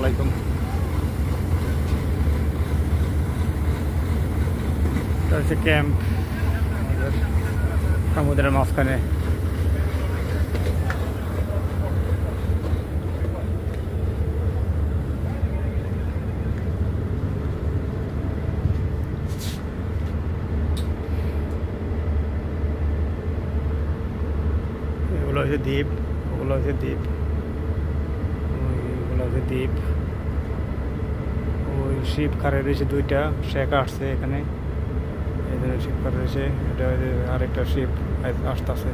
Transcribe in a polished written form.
আলাইকুম। এটা হচ্ছে ক্যাম্প সমুদ্রের মাঝখানে। এগুলো হচ্ছে দ্বীপ, ওগুলো হচ্ছে দ্বীপ, ওইগুলো হচ্ছে দ্বীপ। ওই শিপ খারে রয়েছে দুইটা, শেখ আসছে এখানে, এই শিপ খারে রয়েছে। এটা আরেকটা শিপ আসতে আছে।